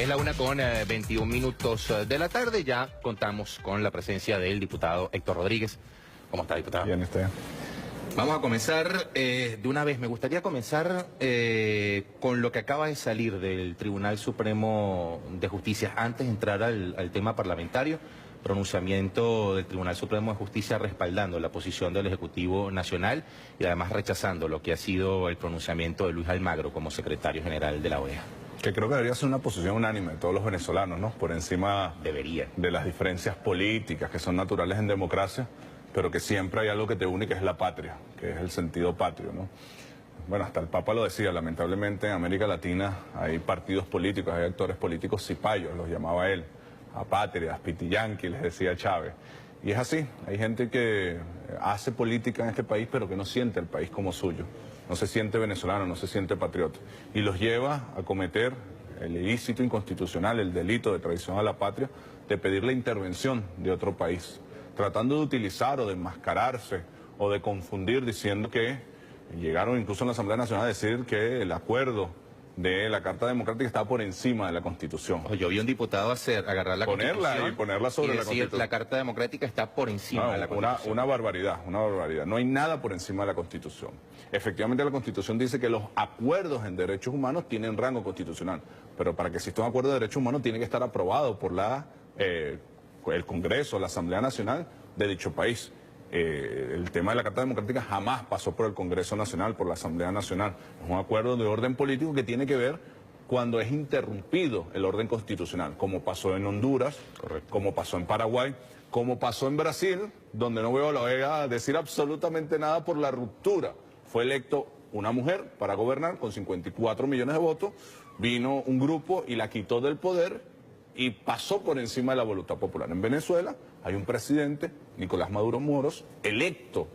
Es la 1:21 de la tarde. Ya contamos con la presencia del diputado Héctor Rodríguez. ¿Cómo está, diputado? Bien, usted. Vamos a comenzar de una vez. Me gustaría comenzar con lo que acaba de salir del Tribunal Supremo de Justicia. Antes de entrar al tema parlamentario, pronunciamiento del Tribunal Supremo de Justicia respaldando la posición del Ejecutivo Nacional y además rechazando lo que ha sido el pronunciamiento de Luis Almagro como secretario general de la OEA. Que creo que debería ser una posición unánime de todos los venezolanos, ¿no? Por encima de las diferencias políticas que son naturales en democracia, pero que siempre hay algo que te une, que es la patria, que es el sentido patrio, ¿no? Bueno, hasta el Papa lo decía, lamentablemente en América Latina hay partidos políticos, hay actores políticos cipayos, los llamaba él, apátridas, pitiyanqui, les decía Chávez. Y es así, hay gente que hace política en este país, pero que no siente el país como suyo. No se siente venezolano, no se siente patriota. Y los lleva a cometer el ilícito inconstitucional, el delito de traición a la patria, de pedir la intervención de otro país, tratando de utilizar o de enmascararse o de confundir, diciendo que llegaron incluso en la Asamblea Nacional a decir que el acuerdo de la Carta Democrática está por encima de la Constitución. Yo vi a un diputado agarrar la Constitución y ponerla sobre la Constitución. La Carta Democrática está por encima de la Constitución. Una barbaridad, una barbaridad. No hay nada por encima de la Constitución. Efectivamente, la Constitución dice que los acuerdos en derechos humanos tienen rango constitucional, pero para que exista un acuerdo de derechos humanos tiene que estar aprobado por el Congreso, la Asamblea Nacional de dicho país. El tema de la Carta Democrática jamás pasó por el Congreso Nacional, por la Asamblea Nacional. Es un acuerdo de orden político que tiene que ver cuando es interrumpido el orden constitucional, como pasó en Honduras, correcto, como pasó en Paraguay, como pasó en Brasil, donde no veo a la OEA decir absolutamente nada por la ruptura. Fue electo una mujer para gobernar con 54 millones de votos, vino un grupo y la quitó del poder y pasó por encima de la voluntad popular. En Venezuela hay un presidente, Nicolás Maduro Moros, electo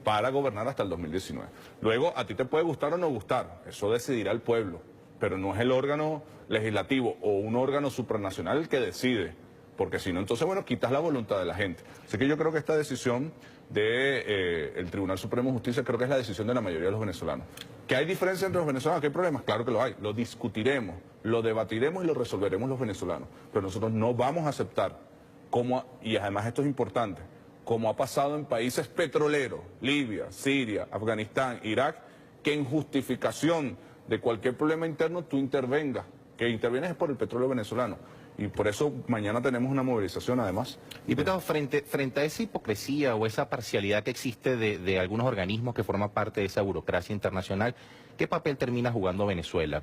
para gobernar hasta el 2019. Luego, a ti te puede gustar o no gustar, eso decidirá el pueblo, pero no es el órgano legislativo o un órgano supranacional el que decide, porque si no, entonces, bueno, quitas la voluntad de la gente. Así que yo creo que esta decisión del Tribunal Supremo de Justicia creo que es la decisión de la mayoría de los venezolanos. ¿Que hay diferencia entre los venezolanos? ¿Que hay problemas? Claro que lo hay. Lo discutiremos, lo debatiremos y lo resolveremos los venezolanos. Pero nosotros no vamos a aceptar, y además esto es importante, como ha pasado en países petroleros, Libia, Siria, Afganistán, Irak, que en justificación de cualquier problema interno tú intervengas. Que intervienes es por el petróleo venezolano. Y por eso mañana tenemos una movilización además. Diputado, frente a esa hipocresía o esa parcialidad que existe de algunos organismos que forman parte de esa burocracia internacional, ¿qué papel termina jugando Venezuela?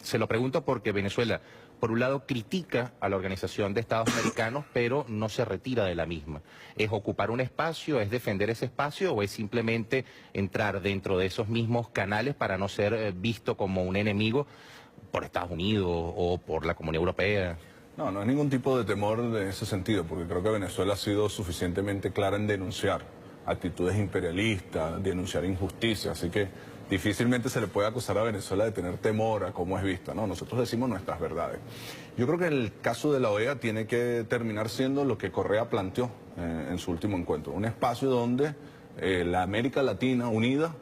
Se lo pregunto porque Venezuela, por un lado, critica a la Organización de Estados Americanos, pero no se retira de la misma. ¿Es ocupar un espacio, es defender ese espacio o es simplemente entrar dentro de esos mismos canales para no ser visto como un enemigo por Estados Unidos o por la Comunidad Europea? No, no hay ningún tipo de temor en ese sentido, porque creo que Venezuela ha sido suficientemente clara en denunciar actitudes imperialistas, denunciar injusticias, así que difícilmente se le puede acusar a Venezuela de tener temor a cómo es vista, ¿no? Nosotros decimos nuestras verdades. Yo creo que el caso de la OEA tiene que terminar siendo lo que Correa planteó en su último encuentro, un espacio donde la América Latina unida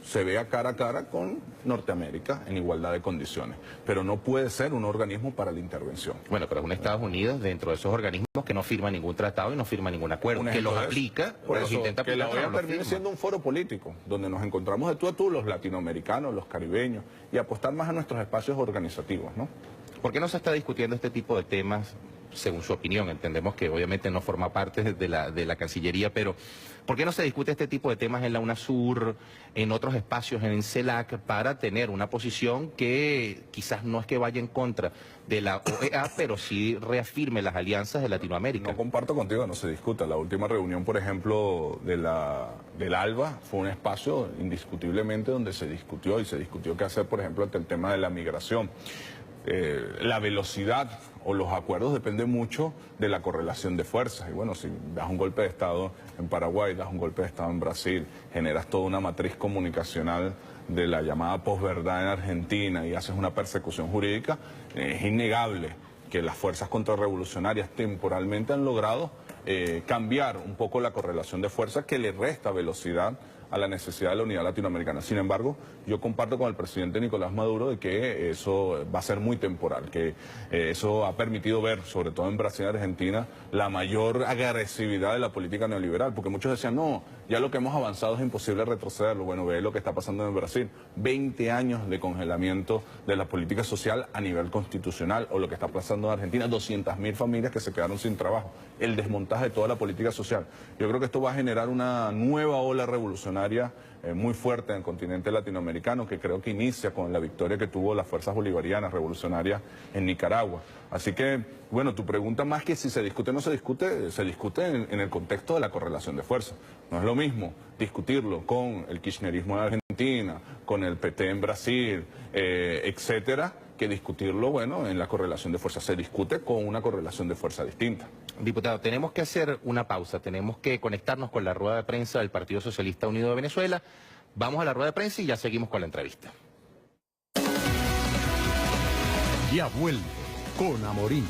se vea cara a cara con Norteamérica en igualdad de condiciones, pero no puede ser un organismo para la intervención. Bueno, pero es un Estados Unidos dentro de esos organismos que no firma ningún tratado y no firma ningún acuerdo, que los aplica, por eso, intenta aplicar, que la OEA termine siendo un foro político, donde nos encontramos de tú a tú, los latinoamericanos, los caribeños, y apostar más a nuestros espacios organizativos, ¿no? ¿Por qué no se está discutiendo este tipo de temas? Según su opinión, entendemos que obviamente no forma parte de la Cancillería, pero ¿por qué no se discute este tipo de temas en la UNASUR, en otros espacios, en CELAC, para tener una posición que quizás no es que vaya en contra de la OEA, pero sí reafirme las alianzas de Latinoamérica? No comparto contigo, no se discuta. La última reunión, por ejemplo, del ALBA fue un espacio indiscutiblemente donde se discutió qué hacer, por ejemplo, ante el tema de la migración. La velocidad o los acuerdos depende mucho de la correlación de fuerzas. Y bueno, si das un golpe de Estado en Paraguay, das un golpe de Estado en Brasil, generas toda una matriz comunicacional de la llamada posverdad en Argentina y haces una persecución jurídica, es innegable que las fuerzas contrarrevolucionarias temporalmente han logrado cambiar un poco la correlación de fuerzas que le resta velocidad a la necesidad de la unidad latinoamericana. Sin embargo, yo comparto con el presidente Nicolás Maduro de que eso va a ser muy temporal, que eso ha permitido ver, sobre todo en Brasil y Argentina, la mayor agresividad de la política neoliberal, porque muchos decían, no, ya lo que hemos avanzado es imposible retrocederlo. Bueno, ve lo que está pasando en Brasil, 20 años de congelamiento de la política social a nivel constitucional, o lo que está pasando en Argentina, 200.000 familias que se quedaron sin trabajo, el desmontaje de toda la política social. Yo creo que esto va a generar una nueva ola revolucionaria muy fuerte en el continente latinoamericano, que creo que inicia con la victoria que tuvo las fuerzas bolivarianas revolucionarias en Nicaragua. Así que, bueno, tu pregunta más que si se discute o no se discute en el contexto de la correlación de fuerzas. No es lo mismo discutirlo con el kirchnerismo en Argentina, con el PT en Brasil, etcétera, que discutirlo, bueno, en la correlación de fuerzas. Se discute con una correlación de fuerza distinta. Diputado, tenemos que hacer una pausa, tenemos que conectarnos con la rueda de prensa del Partido Socialista Unido de Venezuela. Vamos a la rueda de prensa y ya seguimos con la entrevista. Ya vuelve con Amorín.